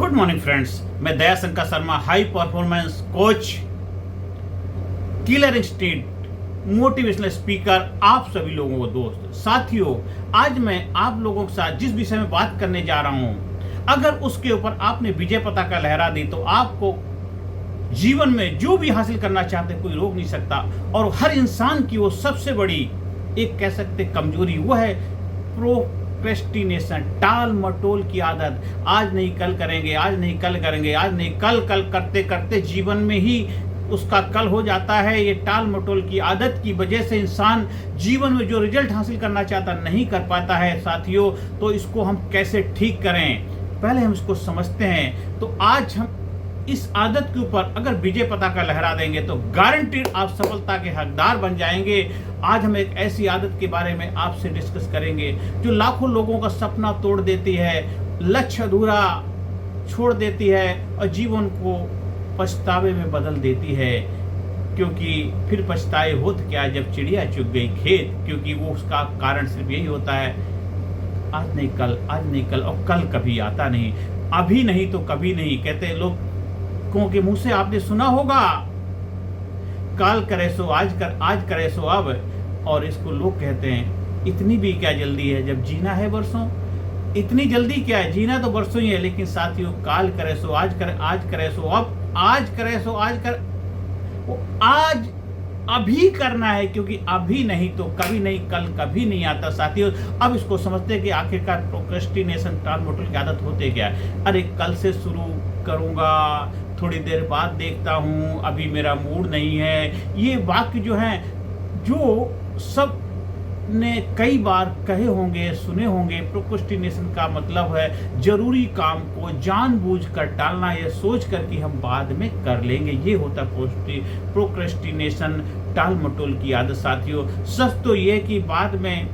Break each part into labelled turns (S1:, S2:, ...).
S1: Good morning friends, मैं Dayashankar Sharma, high performance coach, killer institute, motivational speaker, आप सभी लोगों को दोस्त साथियों। आज मैं आप लोगों के साथ जिस विषय में बात करने जा रहा हूं, अगर उसके ऊपर आपने विजय पताका लहरा दी तो आपको जीवन में जो भी हासिल करना चाहते कोई रोक नहीं सकता। और हर इंसान की वो सबसे बड़ी एक कह सकते कमजोरी वो है प्रोक्रेस्टिनेशन, टाल मटोल की आदत। आज नहीं कल करेंगे, आज नहीं कल करेंगे, आज नहीं कल करते करते जीवन में ही उसका कल हो जाता है। ये टाल मटोल की आदत की वजह से इंसान जीवन में जो रिजल्ट हासिल करना चाहता नहीं कर पाता है साथियों। तो इसको हम कैसे ठीक करें, पहले हम इसको समझते हैं। तो आज हम इस आदत के ऊपर अगर विजय पताका लहरा देंगे तो गारंटीड आप सफलता के हकदार बन जाएंगे। आज हम एक ऐसी आदत के बारे में आपसे डिस्कस करेंगे जो लाखों लोगों का सपना तोड़ देती है, लक्ष्य अधूरा छोड़ देती है और जीवन को पछतावे में बदल देती है। क्योंकि फिर पछताए होत क्या जब चिड़िया चुग गई खेत, क्योंकि वो उसका कारण सिर्फ यही होता है, आज नहीं कल, आज नहीं कल, और कल कभी आता नहीं, अभी नहीं तो कभी नहीं। कहते लोग के मुंह से आपने सुना होगा, काल करे सो आज कर, आज करे सो अब। और इसको लोग कहते हैं इतनी भी क्या जल्दी है जब जीना है बरसों। इतनी जल्दी क्या है, जीना तो बरसों ही है। लेकिन साथियों, काल करे सो आज कर, आज करे सो अब, आज करे सो आज कर, वो आज अभी करना है, क्योंकि अभी नहीं तो कभी नहीं, कल कभी नहीं आता साथियों। अब इसको समझते हैं कि आखिरकार प्रोक्रेस्टिनेशन, टाल मटोल की आदत होते क्या है। अरे कल से शुरू करूंगा, थोड़ी देर बाद देखता हूं, अभी मेरा मूड नहीं है। ये वाक्य जो है, जो सब ने कई बार कहे होंगे, सुने होंगे। प्रोक्रेस्टिनेशन का मतलब है जरूरी काम को जानबूझकर टालना, यह सोचकर कि हम बाद में कर लेंगे। ये होता प्रोक्रेस्टिनेशन, टाल मटोल की आदत साथियों। सच तो ये कि बाद में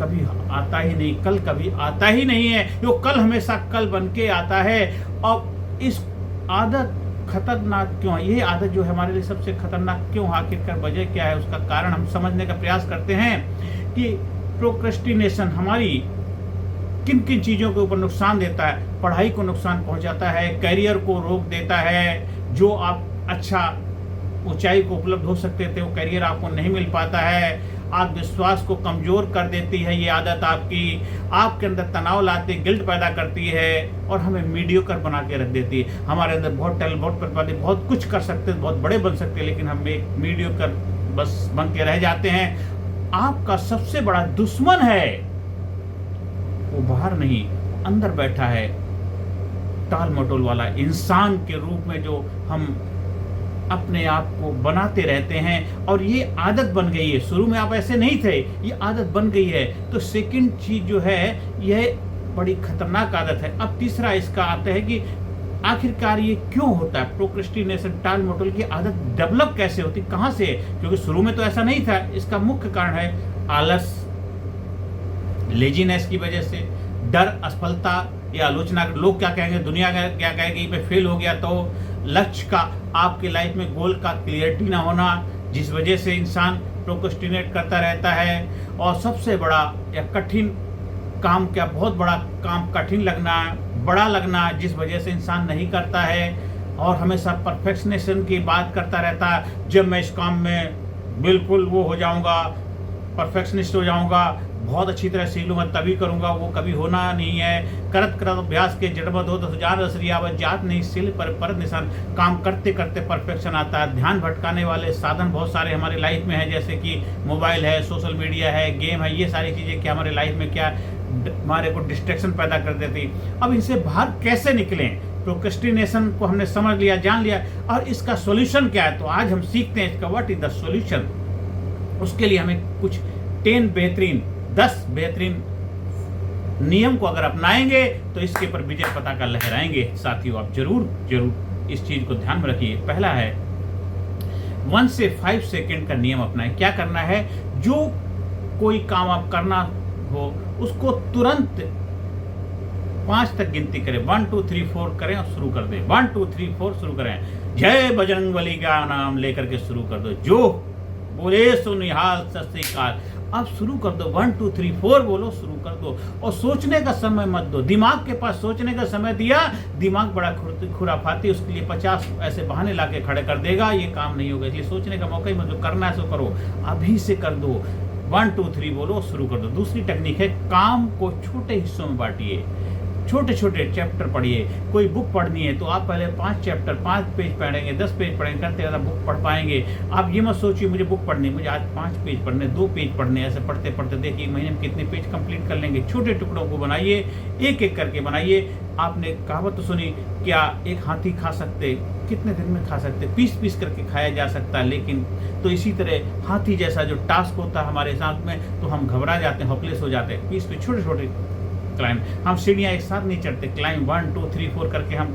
S1: कभी आता ही नहीं, कल कभी आता ही नहीं है। वो कल हमेशा कल बन के आता है। और इस आदत खतरनाक क्यों है, ये आदत जो है हमारे लिए सबसे खतरनाक क्यों, आखिरकार वजह क्या है, उसका कारण हम समझने का प्रयास करते हैं कि प्रोक्रेस्टिनेशन हमारी किन किन चीज़ों के ऊपर नुकसान देता है। पढ़ाई को नुकसान पहुंचाता है, करियर को रोक देता है। जो आप अच्छा ऊंचाई को उपलब्ध हो सकते थे वो करियर आपको नहीं मिल पाता है। आत्मविश्वास को कमजोर कर देती है ये आदत आपके अंदर तनाव लाती, गिल्ट पैदा करती है और हमें मीडियोकर बना के रख देती है। हमारे अंदर बहुत टैलेंट, बहुत प्रतिभा, बहुत कुछ कर सकते हैं, बहुत बड़े बन सकते हैं, लेकिन हम एक मीडियोकर बस बन के रह जाते हैं। आपका सबसे बड़ा दुश्मन है वो बाहर नहीं, अंदर बैठा है, टाल मटोल वाला इंसान के रूप में जो हम अपने आप को बनाते रहते हैं। और ये आदत बन गई है। शुरू में आप ऐसे नहीं थे, ये आदत बन गई है। तो सेकंड चीज जो है, यह बड़ी खतरनाक आदत है। अब तीसरा इसका आता है कि आखिरकार ये क्यों होता है। प्रोक्रेस्टिनेशन, टाल मटोल की आदत डेवलप कैसे होती, कहां से, क्योंकि शुरू में तो ऐसा नहीं था। इसका मुख्य कारण है आलस, लेजीनेस की वजह से, डर असफलता या आलोचना, लोग क्या कहेंगे, दुनिया क्या कहेगी, मैं फेल हो गया तो, लक्ष्य का, आपके लाइफ में गोल का क्लियरिटी ना होना, जिस वजह से इंसान प्रोक्रेस्टिनेट करता रहता है। और सबसे बड़ा या कठिन काम, क्या बहुत बड़ा काम कठिन लगना, बड़ा लगना, जिस वजह से इंसान नहीं करता है और हमेशा परफेक्शनिज्म की बात करता रहता है। जब मैं इस काम में बिल्कुल वो हो जाऊंगा, परफेक्शनिस्ट हो जाऊंगा, बहुत अच्छी तरह सीख लूंगा, तभी करूंगा, वो कभी होना नहीं है। करत करत अभ्यास के जड़बत हो तो हजार रसरियावत जात नहीं, सिल पर निशान। काम करते करते परफेक्शन आता है। ध्यान भटकाने वाले साधन बहुत सारे हमारे लाइफ में है, जैसे कि मोबाइल है, सोशल मीडिया है, गेम है। ये सारी चीजें क्या हमारे लाइफ में क्या हमारे को डिस्ट्रैक्शन पैदा कर देती। अब इनसे बाहर कैसे निकलें। प्रोक्रेस्टिनेशन को हमने समझ लिया, जान लिया, और इसका सोल्यूशन क्या है। तो आज हम सीखते हैं इसका व्हाट इज द सोल्यूशन। उसके लिए हमें कुछ 10 बेहतरीन नियम को अगर अपनाएंगे तो इसके पर विजय पताका लहराएंगे साथियों। आप जरूर इस चीज को ध्यान में रखिए। पहला है 1 से 5 सेकंड का नियम अपनाएं। क्या करना है, जो कोई काम आप करना हो उसको तुरंत 5 तक गिनती करें। 1 2 3 4 करें और शुरू कर दें। 1 2 3 4 शुरू करें। जय बजरंगबली का नाम लेकर के शुरू कर दो। जो बोले सो निहाल, सत श्री अकाल। अब शुरू कर दो, 1 2 3 4 बोलो, शुरू कर दो। और सोचने का समय मत दो। दिमाग के पास सोचने का समय दिया, दिमाग बड़ा खुराफाती, उसके लिए 50 ऐसे बहाने ला के खड़े कर देगा, ये काम नहीं होगा, इसलिए सोचने का मौका ही मत दो। करना है सो करो, अभी से कर दो। 1 2 3 बोलो, शुरू कर दो। दूसरी टेक्निक है, काम को छोटे हिस्सों में बांटिए, छोटे छोटे चैप्टर पढ़िए। कोई बुक पढ़नी है तो आप पहले 5 चैप्टर, 5 पेज पढ़ेंगे, 10 पेज पढ़ेंगे, करते ज़्यादा बुक पढ़ पाएंगे। आप ये मत सोचिए मुझे बुक पढ़नी, मुझे आज 5 पेज पढ़ने, 2 पेज पढ़ने, ऐसे पढ़ते पढ़ते देखिए महीने में कितने पेज कंप्लीट कर लेंगे। छोटे टुकड़ों को बनाइए, एक एक करके बनाइए। आपने कहावत तो सुनी, क्या एक हाथी खा सकते, कितने दिन में खा सकते, पीस पीस करके खाया जा सकता है। लेकिन तो इसी तरह हाथी जैसा जो टास्क होता है हमारे साथ में, तो हम घबरा जाते हैं, होपलेस हो जाते हैं। पीस पे छोटे छोटे क्लाइंब, हम सीढ़ियाँ एक साथ नहीं चढ़ते, क्लाइंब 1 2 3 4 करके हम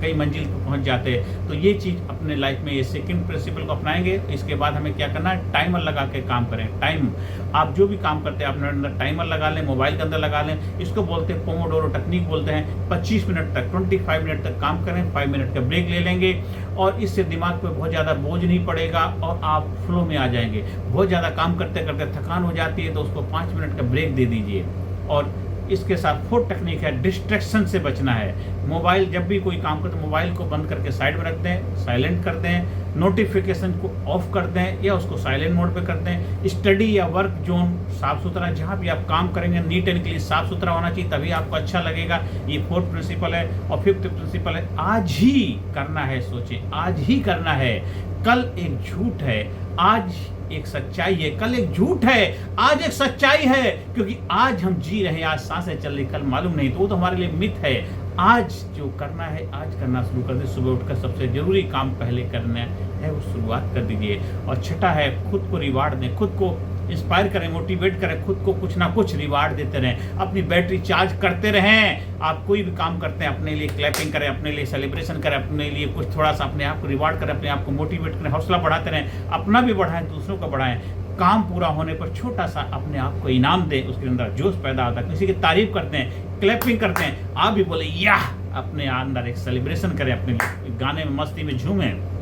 S1: कई मंजिल पर पहुंच जाते हैं। तो ये चीज़ अपने लाइफ में, ये सेकंड प्रिंसिपल को अपनाएंगे। इसके बाद हमें क्या करना है, टाइमर लगा के काम करें। टाइम, आप जो भी काम करते हैं अपने अंदर टाइमर लगा लें, मोबाइल के अंदर लगा लें। इसको बोलते हैं पोमोडोरो टेक्निक बोलते हैं। 25 मिनट तक, 25 मिनट तक काम करें, 5 मिनट का ब्रेक ले लेंगे, और इससे दिमाग पे बहुत ज़्यादा बोझ नहीं पड़ेगा और आप फ्लो में आ जाएंगे। बहुत ज़्यादा काम करते करते थकान हो जाती है तो उसको 5 मिनट का ब्रेक दे दीजिए। और इसके साथ 4th टेक्निक है, डिस्ट्रैक्शन से बचना है। मोबाइल, जब भी कोई काम करते मोबाइल को बंद करके साइड में रख दें, साइलेंट कर दें, नोटिफिकेशन को ऑफ कर दें या उसको साइलेंट मोड पे कर दें। स्टडी या वर्क जोन साफ सुथरा, जहाँ भी आप काम करेंगे नीट एंड क्लीन साफ सुथरा होना चाहिए, तभी आपको अच्छा लगेगा। ये 4th प्रिंसिपल है। और 5th प्रिंसिपल है, आज ही करना है, सोचें आज ही करना है। कल एक झूठ है, आज एक सच्चाई है, कल एक झूठ है, आज एक सच्चाई है। क्योंकि आज हम जी रहे हैं, आज सांसें चल रही, कल मालूम नहीं, तो वो तो हमारे लिए मिथ है। आज जो करना है आज करना शुरू कर दे। सुबह उठकर सबसे जरूरी काम पहले करना है, वो शुरुआत कर दीजिए। और छठा है, खुद को रिवार्ड दें, खुद को इंस्पायर करें, मोटिवेट करें, खुद को कुछ ना कुछ रिवार्ड देते रहें, अपनी बैटरी चार्ज करते रहें। आप कोई भी काम करते हैं अपने लिए क्लैपिंग करें, अपने लिए सेलिब्रेशन करें, अपने लिए कुछ थोड़ा सा अपने आप को रिवार्ड करें, अपने आप को मोटिवेट करें, हौसला बढ़ाते रहें, अपना भी बढ़ाएं, दूसरों का बढ़ाएं। काम पूरा होने पर छोटा सा अपने आप को इनाम दें, उसके अंदर जोश पैदा होता है। किसी की तारीफ करते हैं, क्लैपिंग करते हैं, आप भी बोले याह, अपने अंदर एक सेलिब्रेशन करें, अपने गाने में मस्ती में झूमें।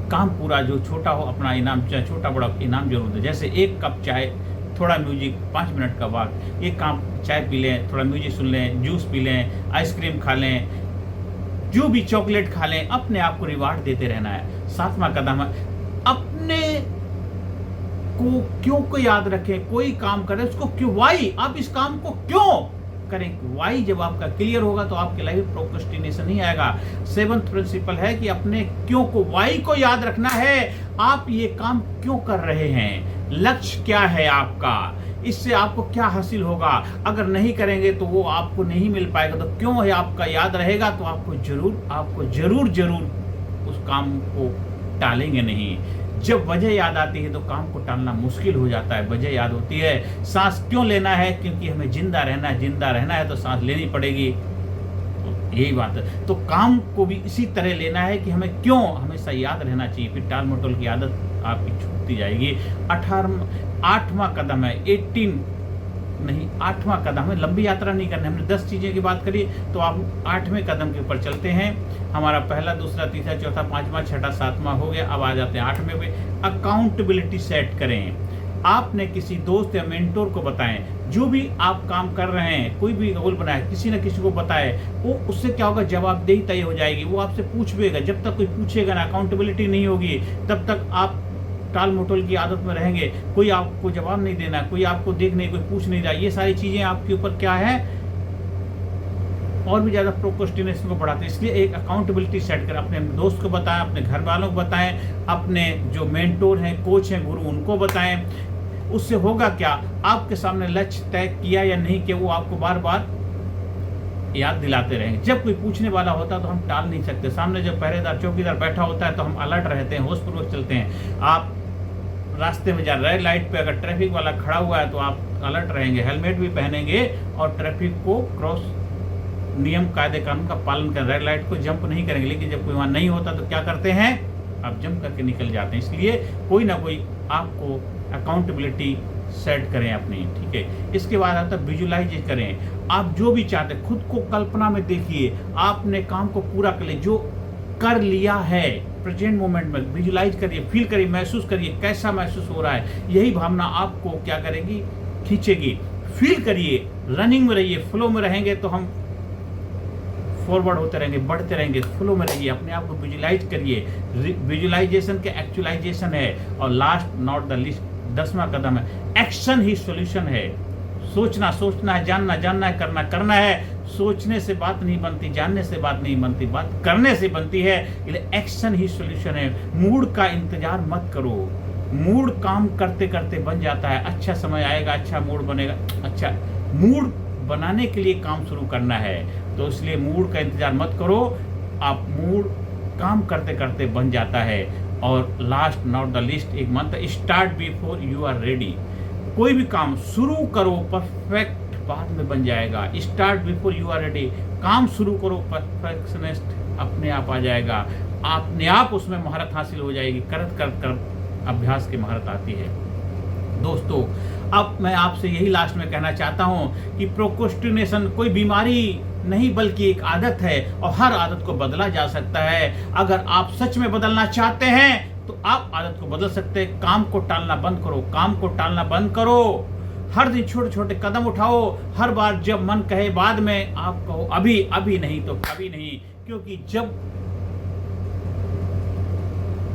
S1: काम पूरा जो छोटा हो, अपना इनाम, चाहे छोटा बड़ा इनाम जरूर दें। जैसे 1 कप चाय, थोड़ा म्यूजिक, 5 मिनट का वॉक, 1 कप चाय पी लें, थोड़ा म्यूजिक सुन लें, जूस पी लें, आइसक्रीम खा लें, जो भी चॉकलेट खा लें, अपने आप को रिवार्ड देते रहना है। 7वां कदम है, अपने को क्यों को याद रखें। कोई काम करें उसको क्यों, वाई, आप इस काम को क्यों करें। वाई जब आपका क्लियर होगा तो आपके लाइफ में प्रोक्रेस्टिनेशन नहीं आएगा। 7th प्रिंसिपल है कि अपने क्यों को, वाई को याद रखना है। आप ये काम क्यों कर रहे हैं, लक्ष्य क्या है आपका, इससे आपको क्या हासिल होगा। अगर नहीं करेंगे तो वो आपको नहीं मिल पाएगा। तो क्यों है आपका याद रहेगा तो आपको जरूर उस काम को टालेंगे नहीं। जब वजह याद आती है तो काम को टालना मुश्किल हो जाता है। वजह याद होती है, सांस क्यों लेना है, क्योंकि हमें जिंदा रहना है तो सांस लेनी पड़ेगी। तो यही बात है। तो काम को भी इसी तरह लेना है कि हमें क्यों हमेशा याद रहना चाहिए, फिर टाल मटोल की आदत आपकी छूटती जाएगी। 8वां कदम है, 8वां कदम है, लंबी यात्रा नहीं करनी। हमने 10 चीजें की बात करी, तो आप 8वें कदम के ऊपर चलते हैं। हमारा पहला, दूसरा, तीसरा, चौथा, 5वां, 6वां, 7वां हो गया। अब आ जाते हैं 8वें पे। अकाउंटेबिलिटी सेट करें। आपने किसी दोस्त या मेंटोर को बताएं, जो भी आप काम कर रहे हैं, कोई भी गोल बनाए, किसी न किसी को बताएं। वो उससे क्या होगा, जवाबदेही तय हो जाएगी। वो आपसे पूछेगा, जब तक कोई पूछेगा ना, अकाउंटेबिलिटी नहीं होगी, तब तक आप टाल मटोल की आदत में रहेंगे। कोई आपको जवाब नहीं देना, कोई आपको देख नहीं, कोई पूछ नहीं रहा। ये सारी चीजें आपके ऊपर क्या है, और भी ज्यादा प्रोक्रेस्टिनेशन को बढ़ाते हैं। इसलिए एक अकाउंटेबिलिटी सेट करें। अपने दोस्त को बताएं, अपने घर वालों को बताएं, अपने जो मेंटोर हैं, कोच हैं, गुरु, उनको बताएं। उससे होगा क्या, आपके सामने लक्ष्य तय किया या नहीं किया, वो आपको बार बार याद दिलाते रहेंगे। जब कोई पूछने वाला होता है तो हम टाल नहीं सकते। सामने जब पहरेदार, चौकीदार बैठा होता है तो हम अलर्ट रहते हैं, होशपूर्वक चलते हैं। आप रास्ते में जा रहे, रेड लाइट पे अगर ट्रैफिक वाला खड़ा हुआ है तो आप अलर्ट रहेंगे, हेलमेट भी पहनेंगे और ट्रैफिक को क्रॉस, नियम कायदे कानून का पालन कर, रेड लाइट को जंप नहीं करेंगे। लेकिन जब कोई वहां नहीं होता तो क्या करते हैं, आप जंप करके निकल जाते हैं। इसलिए कोई ना कोई आपको अकाउंटेबिलिटी सेट करें अपनी, ठीक है। इसके बाद आता है विजुअलाइज करें। आप जो भी चाहते हैं खुद को कल्पना में देखिए, आपने काम को पूरा कर लिया, जो कर लिया है प्रेजेंट मोमेंट में विजुलाइज करिए, फील करिए, महसूस करिए कैसा महसूस हो रहा है। यही भावना आपको क्या करेगी, खींचेगी। फील करिए, रनिंग में रहिए, फ्लो में रहेंगे तो हम फॉरवर्ड होते रहेंगे, बढ़ते रहेंगे। फ्लो में रहिए, अपने आप को विजुलाइज करिए। विजुलाइजेशन के एक्चुअलाइजेशन है। और लास्ट नॉट द लीस्ट 10वां कदम है, एक्शन ही सॉल्यूशन है। सोचना है, जानना है, करना है। सोचने से बात नहीं बनती, जानने से बात नहीं बनती, बात करने से बनती है। इसलिए एक्शन ही सॉल्यूशन है। मूड का इंतजार मत करो, मूड काम करते करते बन जाता है। अच्छा समय आएगा, अच्छा मूड बनेगा। अच्छा मूड बनाने के लिए काम शुरू करना है, तो इसलिए मूड का इंतजार मत करो। आप मूड काम करते करते बन जाता है। और लास्ट नॉट द लीस्ट एक मंत्र, start before you are ready. कोई भी काम शुरू करो, परफेक्ट बाद में बन जाएगा। Start before you are ready, काम शुरू करो, परफेक्शनिस्ट अपने आप आ जाएगा। अपने आप उसमें महारत हासिल हो जाएगी। कर अभ्यास की महारत आती है। दोस्तों, अब मैं आपसे यही लास्ट में कहना चाहता हूं कि प्रोक्रेस्टिनेशन कोई बीमारी नहीं बल्कि एक आदत है, और हर आदत को बदला जा सकता है। अगर आप सच में बदलना चाहते हैं तो आप आदत को बदल सकते हैं। काम को टालना बंद करो, काम को टालना बंद करो। हर दिन छोटे छोटे कदम उठाओ। हर बार जब मन कहे बाद में, आप कहो अभी नहीं तो कभी नहीं। क्योंकि जब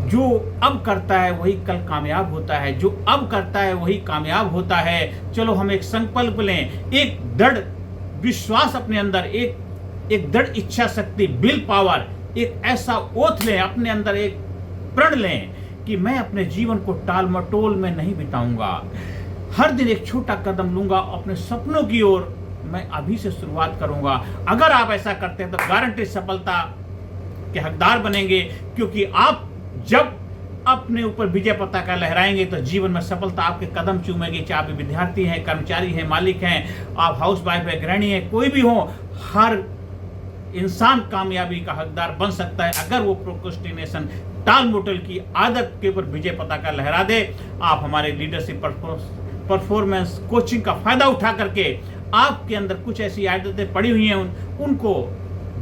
S1: जो अब करता है वही कल कामयाब होता है, जो अब करता है वही कामयाब होता है। चलो हम एक संकल्प लें, एक दृढ़ विश्वास अपने अंदर, एक दृढ़ इच्छा शक्ति, विल पावर, एक ऐसा ओथ लें, अपने अंदर एक प्रण लें कि मैं अपने जीवन को टाल मटोल में नहीं बिताऊंगा। हर दिन एक छोटा कदम लूंगा, अपने सपनों की ओर मैं अभी से शुरुआत करूंगा। अगर आप ऐसा करते हैं तो गारंटी सफलता के हकदार बनेंगे। क्योंकि आप जब अपने ऊपर विजय पताका लहराएंगे तो जीवन में सफलता आपके कदम चूमेगी। चाहे आप विद्यार्थी हैं, कर्मचारी हैं, मालिक हैं, आप हाउस वाइफ है, गृहिणी है, कोई भी हो, हर इंसान कामयाबी का हकदार बन सकता है अगर वो प्रोक्रेस्टिनेशन, टाल मटोल की आदत के ऊपर विजय पताका लहरा दे। आप हमारे लीडरशिप परफॉर्मेंस कोचिंग का फायदा उठा करके आपके अंदर कुछ ऐसी आदतें पड़ी हुई हैं, उनको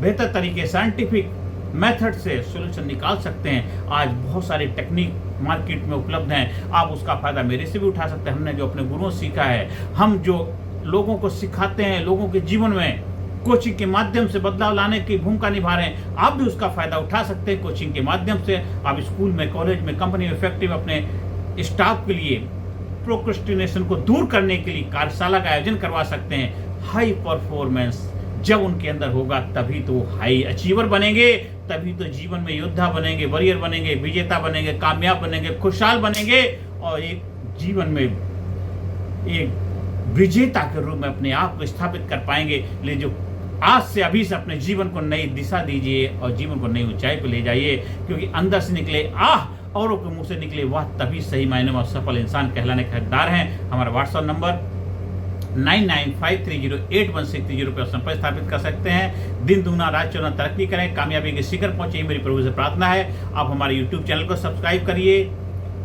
S1: बेहतर तरीके, साइंटिफिक मेथड से सॉल्यूशन निकाल सकते हैं। आज बहुत सारी टेक्निक मार्केट में उपलब्ध हैं, आप उसका फायदा मेरे से भी उठा सकते हैं। हमने जो अपने गुरुओं से सीखा है, हम जो लोगों को सिखाते हैं, लोगों के जीवन में कोचिंग के माध्यम से बदलाव लाने की भूमिका निभा रहे हैं, आप भी उसका फायदा उठा सकते हैं। कोचिंग के माध्यम से आप स्कूल में, कॉलेज में, कंपनी में इफेक्टिव अपने स्टाफ के लिए प्रोक्रेस्टिनेशन को दूर करने के लिए कार्यशाला का आयोजन करवा सकते हैं। हाई परफॉर्मेंस जब उनके अंदर होगा तभी तो हाई अचीवर बनेंगे, तभी तो जीवन में योद्धा बनेंगे, वॉरियर बनेंगे, विजेता बनेंगे, कामयाब बनेंगे, खुशहाल बनेंगे और एक जीवन में एक विजेता के रूप में अपने आप को स्थापित कर पाएंगे। ले जो आज से अभी से अपने जीवन को नई दिशा दीजिए और जीवन को नई ऊंचाई पर ले जाइए। क्योंकि अंदर से निकले आह, औरों के मुंह से निकले वाह, तभी सही मायने में सफल इंसान कहलाने के हकदार हैं। हमारा व्हाट्सएप नंबर 9953081630 पर संपर्क स्थापित कर सकते हैं। दिन दूना रात चौना तरक्की करें, कामयाबी के शिखर पहुंचे, मेरी प्रभु से प्रार्थना है। आप हमारे YouTube चैनल को सब्सक्राइब करिए,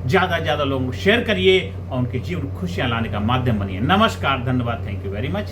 S1: ज़्यादा से ज़्यादा लोगों को शेयर करिए और उनके जीवन खुशियां लाने का माध्यम बनिए। नमस्कार, धन्यवाद, थैंक यू वेरी मच।